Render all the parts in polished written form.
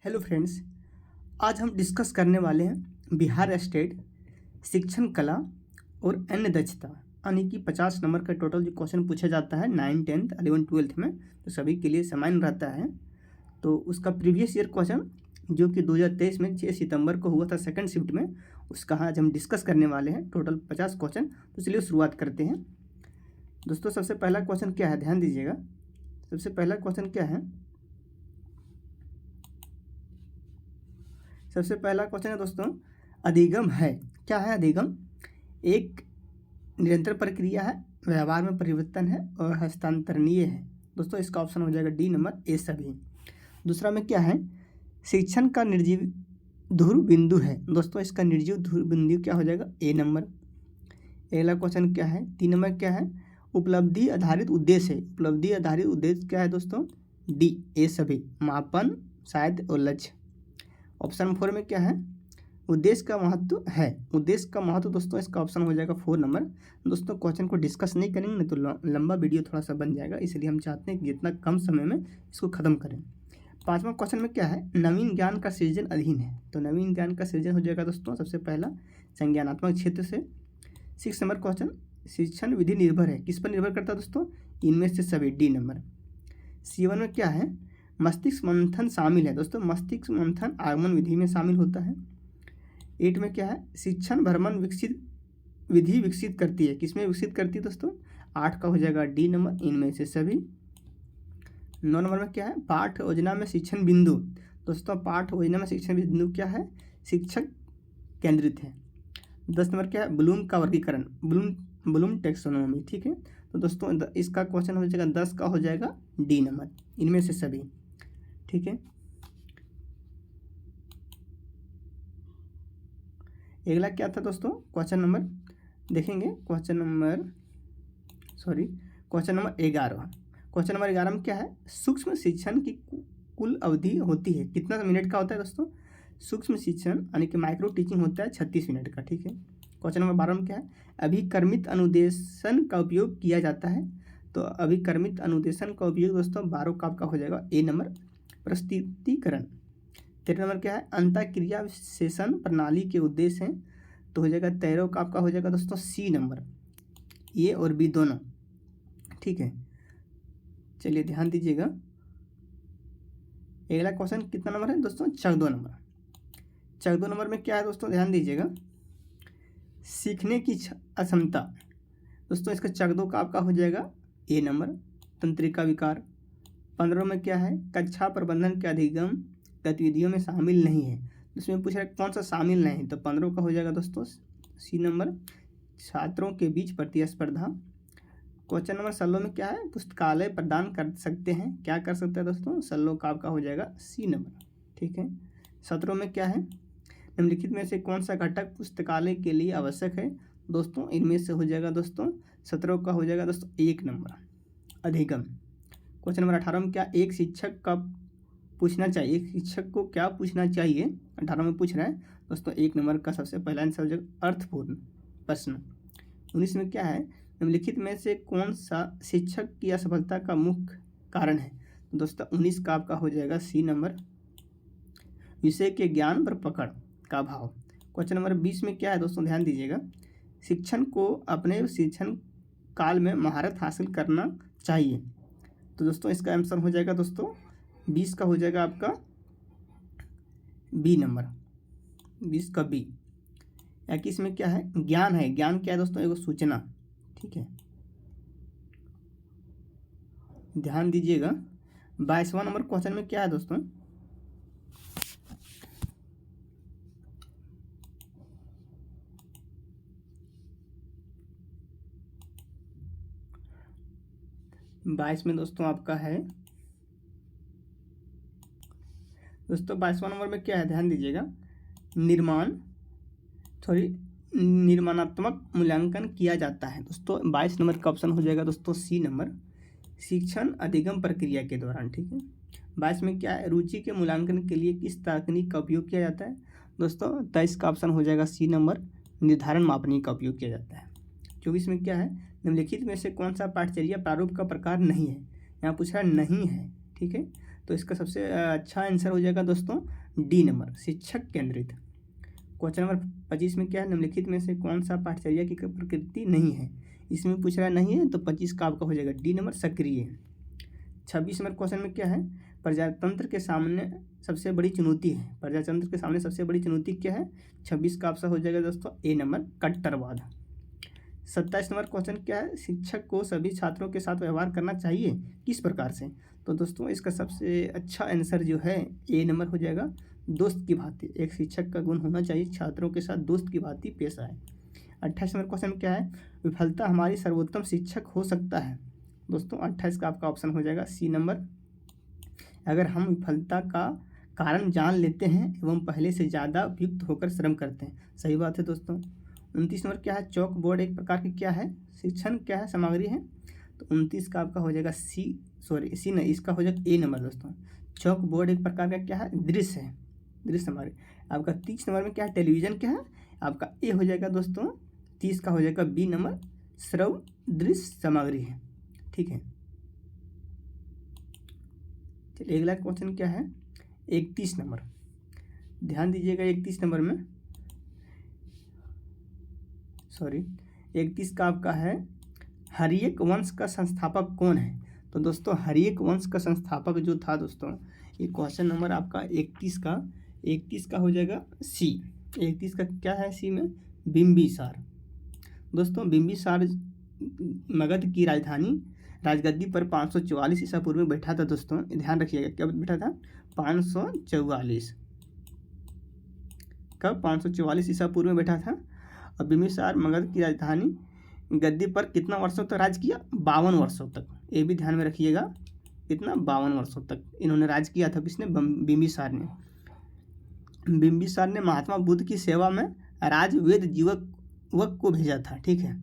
Hello friends, आज हम discuss करने वाले हैं बिहार स्टेट शिक्षण कला और अन्य दक्षता यानी कि 50 नंबर का टोटल जो क्वेश्चन पूछा जाता है 9, 10, 11, 12 में, तो सभी के लिए समान रहता है। तो उसका प्रीवियस ईयर क्वेश्चन जो कि 2023 में 6 सितंबर को हुआ था सेकंड शिफ्ट में, उसका आज हम डिस्कस करने वाले हैं टोटल 50 क्वेश्चन। तो चलिए शुरुआत करते हैं। दोस्तों सबसे पहला क्वेश्चन क्या है, ध्यान दीजिएगा। सबसे पहला क्वेश्चन क्या है, सबसे पहला क्वेश्चन है दोस्तों, अधिगम है। क्या है अधिगम? एक निरंतर प्रक्रिया है, व्यवहार में परिवर्तन है और हस्तांतरणीय है। दोस्तों इसका ऑप्शन हो जाएगा डी नंबर, ए सभी। दूसरा में क्या है, शिक्षण का निर्जीव ध्रुव बिंदु है। दोस्तों इसका निर्जीव ध्रुव बिंदु क्या हो जाएगा, ए नंबर। अगला क्वेश्चन क्या है, 3 नंबर क्या है, उपलब्धि आधारित उद्देश्य है। उपलब्धि आधारित उद्देश्य क्या है दोस्तों, डी, ए सभी। मापन, शायद और लक्ष्य। ऑप्शन 4 में क्या है, उद्देश्य का महत्व है। उद्देश्य का महत्व दोस्तों इसका ऑप्शन हो जाएगा 4 नंबर। दोस्तों क्वेश्चन को डिस्कस नहीं करेंगे नहीं तो लंबा वीडियो थोड़ा सा बन जाएगा, इसलिए हम चाहते हैं कि जितना कम समय में इसको खत्म करें। 5वां क्वेश्चन में क्या है, नवीन ज्ञान का सृजन अधीन है। तो नवीन ज्ञान का सृजन हो जाएगा दोस्तों सबसे पहला संज्ञानात्मक क्षेत्र से। 6 नंबर क्वेश्चन, शिक्षण विधि निर्भर है। किस पर निर्भर करता है दोस्तों, इनमें से सभी, डी नंबर। 7 में क्या है, मस्तिष्क मंथन शामिल है। दोस्तों मस्तिष्क मंथन आगमन विधि में शामिल होता है। 8 में क्या है, शिक्षण भ्रमण विकसित विधि विकसित करती है। किसमें विकसित करती है दोस्तों, 8 का हो जाएगा डी नंबर, इनमें से सभी। 9 नंबर में क्या है, पाठ योजना में शिक्षण बिंदु। दोस्तों पाठ योजना में शिक्षण बिंदु क्या है, शिक्षक केंद्रित है। 10 नंबर क्या है, ब्लूम का वर्गीकरण, ब्लूम टेक्सोनोमी। ठीक है, तो दोस्तों इसका क्वेश्चन हो जाएगा 10 का हो जाएगा डी नंबर, इनमें से सभी। ठीक है, अगला क्या था दोस्तों, क्वेश्चन नंबर देखेंगे, क्वेश्चन नंबर 11। क्वेश्चन नंबर 11 में क्या है, सूक्ष्म शिक्षण की कुल अवधि होती है, कितना मिनट का होता है दोस्तों, सूक्ष्म शिक्षण यानी कि माइक्रो टीचिंग होता है 36 मिनट का। ठीक है, क्वेश्चन नंबर 12 में क्या है, अभिकर्मित अनुदेशन का उपयोग किया जाता है। तो अभिकर्मित अनुदेशन का उपयोग दोस्तों 12 का आपका हो जाएगा ए नंबर, प्रस्तुतिकरण। 13 नंबर क्या है, अंतःक्रिया विश्लेषण प्रणाली के उद्देश्य हैं। तो हो जाएगा 13 का आपका हो जाएगा दोस्तों सी नंबर, ए और बी दोनों। ठीक है, चलिए ध्यान दीजिएगा। अगला क्वेश्चन कितना नंबर है दोस्तों, 14 नंबर। 14 नंबर में क्या है दोस्तों, ध्यान दीजिएगा, सीखने की अक्षमता। दोस्तों इसका 14 का आपका हो जाएगा ए नंबर, तंत्रिका विकार। 15 में क्या है, कक्षा प्रबंधन के अधिगम गतिविधियों में शामिल नहीं है। इसमें पूछ रहा है कौन सा शामिल नहीं है, तो 15 का हो जाएगा दोस्तों सी नंबर, छात्रों के बीच प्रतिस्पर्धा। क्वेश्चन नंबर 16 में क्या है, पुस्तकालय प्रदान कर सकते हैं। क्या कर सकते हैं दोस्तों, 16 का आपका हो जाएगा सी नंबर। ठीक है, 17 में क्या है, निम्नलिखित में से कौन सा घटक पुस्तकालय के लिए आवश्यक है। दोस्तों इनमें से हो जाएगा दोस्तों 17 का हो जाएगा दोस्तों 1 नंबर, अधिगम। क्वेश्चन नंबर 18 में क्या, एक शिक्षक का पूछना चाहिए, एक शिक्षक को क्या पूछना चाहिए, 18 में पूछ रहा है दोस्तों 1 नंबर का सबसे पहला आंसर हो जाएगा अर्थपूर्ण प्रश्न। 19 में क्या है, निम्नलिखित में से कौन सा शिक्षक की असफलता का मुख्य कारण है। तो दोस्तों 19 का आपका हो जाएगा सी नंबर, विषय के ज्ञान पर पकड़ का भाव। क्वेश्चन नंबर 20 में क्या है दोस्तों, ध्यान दीजिएगा, शिक्षण को अपने शिक्षण काल में महारत हासिल करना चाहिए। तो दोस्तों इसका आंसर हो जाएगा दोस्तों 20 का हो जाएगा आपका बी नंबर, 20 का बी। 21 में क्या है, ज्ञान है। ज्ञान क्या है दोस्तों, एगो सूचना। ठीक है, ध्यान दीजिएगा। 22वां नंबर क्वेश्चन में क्या है दोस्तों, बाईस में दोस्तों आपका है दोस्तों 22वां नंबर में क्या है, ध्यान दीजिएगा, निर्माणात्मक मूल्यांकन किया जाता है। दोस्तों 22 नंबर का ऑप्शन हो जाएगा दोस्तों सी नंबर, शिक्षण अधिगम प्रक्रिया के दौरान। ठीक है, 22 में क्या है, रुचि के मूल्यांकन के लिए किस तकनीक का उपयोग किया जाता है। दोस्तों 23 का ऑप्शन हो जाएगा सी नंबर, निर्धारण मापनी का उपयोग किया जाता है। 24 में क्या है, निम्नलिखित में से कौन सा पाठचर्या प्रारूप का प्रकार नहीं है। यहाँ पूछा नहीं है। ठीक है, तो इसका सबसे अच्छा आंसर हो जाएगा दोस्तों डी नंबर, शिक्षक केंद्रित। क्वेश्चन नंबर 25 में क्या है, निम्नलिखित में से कौन सा पाठचर्या की प्रकृति नहीं है। इसमें पूछ रहा नहीं है, तो 25 का आपका हो जाएगा डी नंबर, सक्रिय। 26 नंबर क्वेश्चन में क्या है, प्रजातंत्र के सामने सबसे बड़ी चुनौती है। प्रजातंत्र के सामने सबसे बड़ी चुनौती क्या है। 26 का आपका हो जाएगा दोस्तों ए नंबर, कट्टरवाद। 27 नंबर क्वेश्चन क्या है, शिक्षक को सभी छात्रों के साथ व्यवहार करना चाहिए, किस प्रकार से। तो दोस्तों इसका सबसे अच्छा आंसर जो है ए नंबर हो जाएगा, दोस्त की भांति। एक शिक्षक का गुण होना चाहिए छात्रों के साथ दोस्त की भांति पेश आए। 28 नंबर क्वेश्चन क्या है, विफलता हमारी सर्वोत्तम शिक्षक हो सकता है। दोस्तों 28 का आपका ऑप्शन हो जाएगा सी नंबर, अगर हम विफलता का कारण जान लेते हैं एवं पहले से ज़्यादा उपयुक्त होकर श्रम करते हैं। सही बात है दोस्तों। 29 नंबर क्या है, चौक बोर्ड एक प्रकार की क्या है, शिक्षण क्या है, सामग्री है। तो 29 का आपका हो जाएगा सी नहीं, इसका हो जाएगा ए नंबर दोस्तों। चौक बोर्ड एक प्रकार का क्या है, दृश्य है, दृश्य सामग्री। आपका 30 नंबर में क्या है, टेलीविज़न क्या है, आपका ए हो जाएगा दोस्तों। 30 का हो जाएगा बी नंबर, श्रव्य दृश्य सामग्री है। ठीक है, चलिए अगला क्वेश्चन क्या है, 31 नंबर। ध्यान दीजिएगा 31 नंबर में, 31 का आपका है, हर्यक वंश का संस्थापक कौन है। तो दोस्तों हर्यक वंश का संस्थापक जो था दोस्तों, ये क्वेश्चन नंबर आपका 31 का हो जाएगा सी। 31 का क्या है सी में, बिंबिसार। दोस्तों बिंबिसार मगध की राजगद्दी पर 544 ईसा पूर्व में बैठा था। दोस्तों ध्यान रखिएगा, क्या बैठा था, 544। कब, 544 ईसा पूर्व में बैठा था। और बिंबिसार मगध की राजधानी गद्दी पर कितना वर्षों तक राज किया, 52 वर्षों तक। ये भी ध्यान में रखिएगा, कितना, 52 वर्षों तक इन्होंने राज किया था। किसने, बिंबिसार ने। बिंबिसार ने महात्मा बुद्ध की सेवा में राजवेद जीवक को भेजा था। ठीक है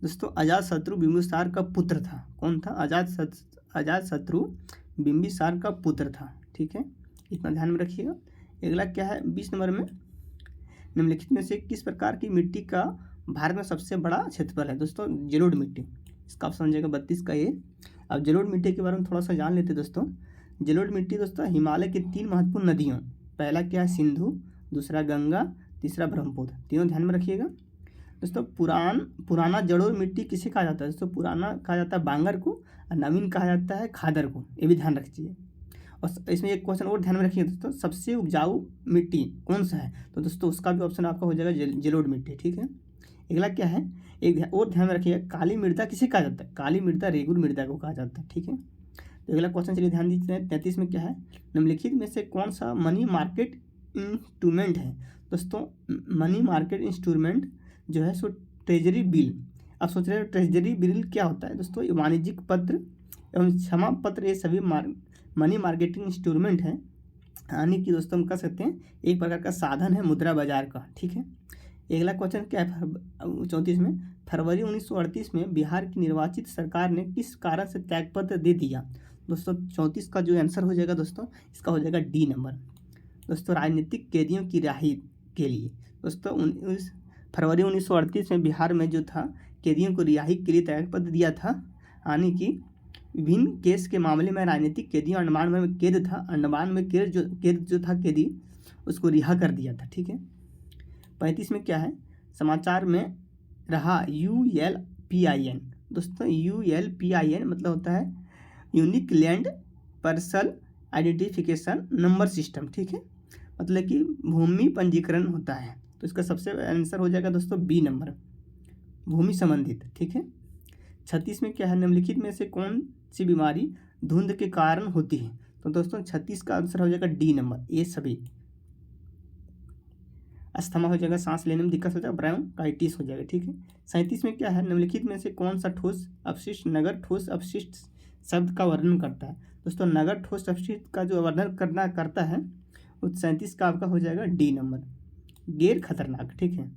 दोस्तों, अजातशत्रु बिंबिसार का पुत्र था। कौन था, अजातशत्रु बिंबिसार का पुत्र था। ठीक है, इतना ध्यान में रखिएगा। अगला क्या है, 20 नंबर में, निम्नलिखित में से किस प्रकार की मिट्टी का भारत में सबसे बड़ा क्षेत्रफल है। दोस्तों जलोढ़ मिट्टी, इसका ऑप्शन हो जाएगा 32 का ये। अब जलोढ़ मिट्टी के बारे में थोड़ा सा जान लेते हैं दोस्तों। जलोढ़ मिट्टी दोस्तों हिमालय की 3 महत्वपूर्ण नदियों, पहला क्या है, सिंधु, दूसरा गंगा, तीसरा ब्रह्मपुत्र, तीनों ध्यान में रखिएगा। दोस्तों पुराना जलोढ़ मिट्टी किसे कहा जाता है। दोस्तों पुराना कहा जाता है बांगर को, और नवीन कहा जाता है खादर को। ये भी ध्यान रखिए। और इसमें एक क्वेश्चन और ध्यान में रखिए दोस्तों, सबसे उपजाऊ मिट्टी कौन सा है। तो दोस्तों उसका भी ऑप्शन आपका हो जाएगा जलोढ़ मिट्टी। ठीक है, अगला क्या है, एक और ध्यान में रखिएगा, काली मृदा किसे कहा जाता है। काली मृदा रेगुर मृदा को कहा जाता है। ठीक है, तो अगला क्वेश्चन चलिए ध्यान दीजिए। 33 में क्या है, निम्नलिखित में से कौन सा मनी मार्केट इंस्ट्रूमेंट है। दोस्तों मनी मार्केट इंस्ट्रूमेंट जो है सो ट्रेजरी बिल। अब सोच रहे हो ट्रेजरी बिल क्या होता है। दोस्तों वाणिज्यिक पत्र एवं क्षमा पत्र, ये सभी मनी मार्केटिंग इंस्ट्रूमेंट है, यानी कि दोस्तों हम कह सकते हैं एक प्रकार का साधन है मुद्रा बाजार का। ठीक है, अगला क्वेश्चन क्या है, 34 में, फरवरी 1938 में बिहार की निर्वाचित सरकार ने किस कारण से त्यागपत्र दे दिया। दोस्तों 34 का जो आंसर हो जाएगा दोस्तों, इसका हो जाएगा डी नंबर। दोस्तों राजनीतिक कैदियों की रिहाई के लिए। दोस्तों फरवरी 1938 में बिहार में जो था कैदियों को रिहाई के लिए त्यागपत्र दिया था, यानी कि विभिन्न केस के मामले में राजनीतिक कैदियों, अंडमान में कैद था, अंडमान में कैद जो था कैदी, उसको रिहा कर दिया था। ठीक है, 35 में क्या है, समाचार में रहा ULPIN। दोस्तों ULPIN मतलब होता है unique land पर्सल identification number system. ठीक है, मतलब कि भूमि पंजीकरण होता है। तो इसका सबसे आंसर हो जाएगा दोस्तों बी नंबर, भूमि संबंधित। ठीक है, 36 में क्या है, निम्नलिखित में से कौन सी बीमारी धुंध के कारण होती है। तो दोस्तों 36 का आंसर हो जाएगा डी नंबर, ये सभी। अस्थमा हो जाएगा, सांस लेने में दिक्कत हो जाएगा, ब्रोंकाइटिस हो जाएगा। ठीक है, 37 में क्या है, निम्नलिखित में से कौन सा ठोस अपशिष्ट नगर ठोस अपशिष्ट शब्द का वर्णन करता है। दोस्तों नगर ठोस अपशिष्ट का जो वर्णन करता है वो 37 का आपका हो जाएगा डी नंबर, गैर खतरनाक। ठीक है,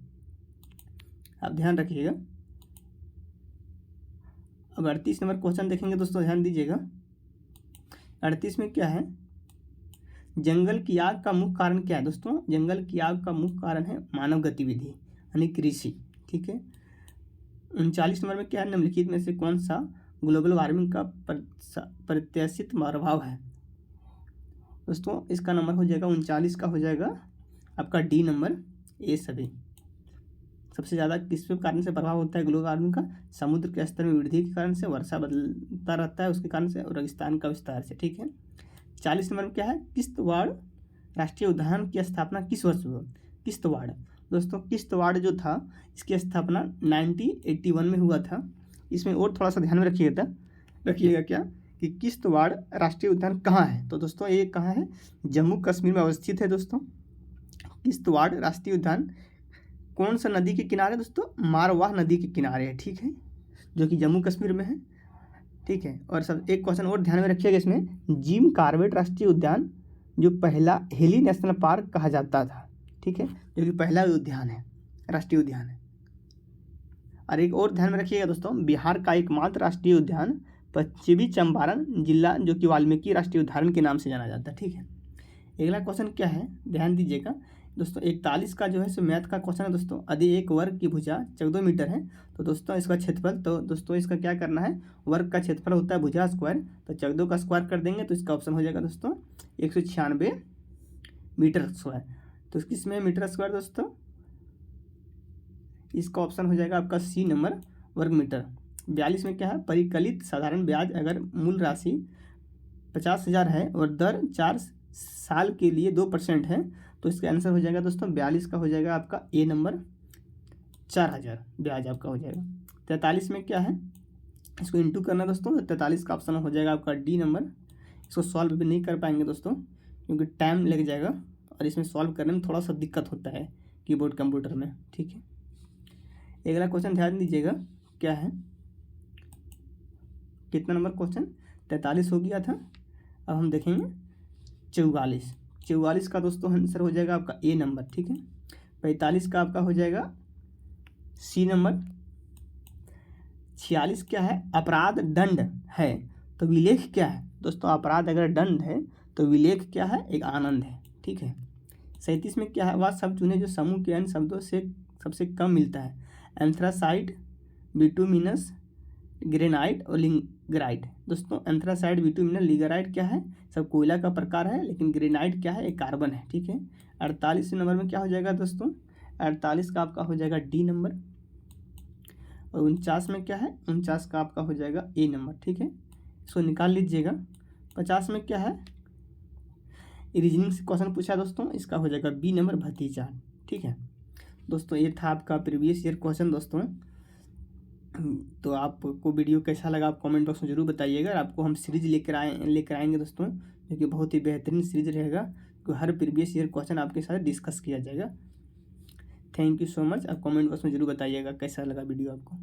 आप ध्यान रखिएगा। अब 38 नंबर क्वेश्चन देखेंगे दोस्तों, ध्यान दीजिएगा। 38 में क्या है, जंगल की आग का मुख्य कारण क्या है। दोस्तों जंगल की आग का मुख्य कारण है मानव गतिविधि, यानी कृषि। ठीक है, 39 नंबर में क्या है, निम्नलिखित में से कौन सा ग्लोबल वार्मिंग का प्रत्याशित प्रभाव है। दोस्तों इसका नंबर हो जाएगा 39 का हो जाएगा आपका डी नंबर ए सभी। सबसे ज़्यादा किस कारण से प्रभाव होता है ग्लोबल वार्मिंग का? समुद्र के स्तर में वृद्धि के कारण से, वर्षा बदलता रहता है उसके कारण से, और रेगिस्तान का विस्तार से। ठीक है। 40 नंबर में क्या है? किश्तवाड़ राष्ट्रीय उद्यान की स्थापना किस वर्ष हुआ? किश्तवाड़ दोस्तों, किश्तवाड़ जो था इसकी स्थापना 1981 में हुआ था। इसमें और थोड़ा सा ध्यान में रखिएगा क्या कि किश्तवाड़ राष्ट्रीय उद्यान कहाँ है? तो दोस्तों ये कहाँ है? जम्मू कश्मीर में अवस्थित है दोस्तों। किश्तवाड़ राष्ट्रीय उद्यान कौन सा नदी के किनारे? दोस्तों मारवाह नदी के किनारे है। ठीक है, जो कि जम्मू कश्मीर में है। ठीक है। और सब एक क्वेश्चन और ध्यान में रखिएगा इसमें, जिम कॉर्बेट राष्ट्रीय उद्यान जो पहला हेली नेशनल पार्क कहा जाता था। ठीक है, जो कि पहला उद्यान है, राष्ट्रीय उद्यान है। और एक और ध्यान में रखिएगा दोस्तों, बिहार का एकमात्र राष्ट्रीय उद्यान पश्चिमी चंपारण जिला जो कि वाल्मीकि राष्ट्रीय उद्यान के नाम से जाना जाता है। ठीक है। अगला क्वेश्चन क्या है, ध्यान दीजिएगा दोस्तों। 41 का जो है सो मैथ का क्वेश्चन है दोस्तों। यदि एक वर्ग की भुजा 14 मीटर है तो दोस्तों इसका क्षेत्रफल, तो दोस्तों इसका क्या करना है? वर्ग का क्षेत्रफल होता है भुजा स्क्वायर, तो 14 का स्क्वायर कर देंगे तो इसका ऑप्शन हो जाएगा दोस्तों 196 मीटर स्क्वायर। तो किसमें मीटर स्क्वायर दोस्तों? इसका ऑप्शन हो जाएगा आपका सी नंबर, वर्ग मीटर। 42 में क्या है? परिकलित साधारण ब्याज अगर मूल राशि 50,000 है और दर 4 साल के लिए 2% है तो इसका आंसर हो जाएगा दोस्तों 42 का हो जाएगा आपका ए नंबर 4,000 ब्याज आपका हो जाएगा। 43 में क्या है? इसको इंटू करना दोस्तों, तो 43 का ऑप्शन हो जाएगा आपका डी नंबर। इसको सॉल्व भी नहीं कर पाएंगे दोस्तों क्योंकि टाइम लग जाएगा और इसमें सॉल्व करने में थोड़ा सा दिक्कत होता है कीबोर्ड कंप्यूटर में। ठीक है। अगला क्वेश्चन ध्यान दीजिएगा क्या है, कितना नंबर क्वेश्चन? 43 हो गया था। अब हम देखेंगे 44 का दोस्तों आंसर हो जाएगा आपका ए नंबर। ठीक है। 45 का आपका हो जाएगा सी नंबर। 46 क्या है? अपराध दंड है तो विलेख क्या है? दोस्तों अपराध अगर दंड है तो विलेख क्या है? एक आनंद है। ठीक है। 37 में क्या है? वह सब चुने जो समूह के अन्य शब्दों से सबसे कम मिलता है। एंथ्रासाइट, बिटुमिनस, ग्रेनाइट और लिंगराइट। दोस्तों एंथ्रासाइट, बिटुमिनस, लिंगराइट क्या है? सब कोयला का प्रकार है, लेकिन ग्रेनाइट क्या है? एक कार्बन है। ठीक है। 48 नंबर में क्या हो जाएगा दोस्तों? 48 का आपका हो जाएगा डी नंबर। और 49 में क्या है? 49 का आपका हो जाएगा ए नंबर। ठीक है, इसको निकाल लीजिएगा। 50 में क्या है? रीजनिंग से क्वेश्चन पूछा दोस्तों, इसका हो जाएगा बी नंबर, भतीजा। ठीक है दोस्तों, ये था आपका प्रीवियस ईयर क्वेश्चन दोस्तों। तो आपको वीडियो कैसा लगा आप कमेंट बॉक्स में जरूर बताइएगा। आपको हम सीरीज लेकर आएंगे दोस्तों, जो कि बहुत ही बेहतरीन सीरीज रहेगा, तो हर प्रीवियस ईयर क्वेश्चन आपके साथ डिस्कस किया जाएगा। Thank you so much. आप कमेंट बॉक्स में जरूर बताइएगा कैसा लगा वीडियो आपको।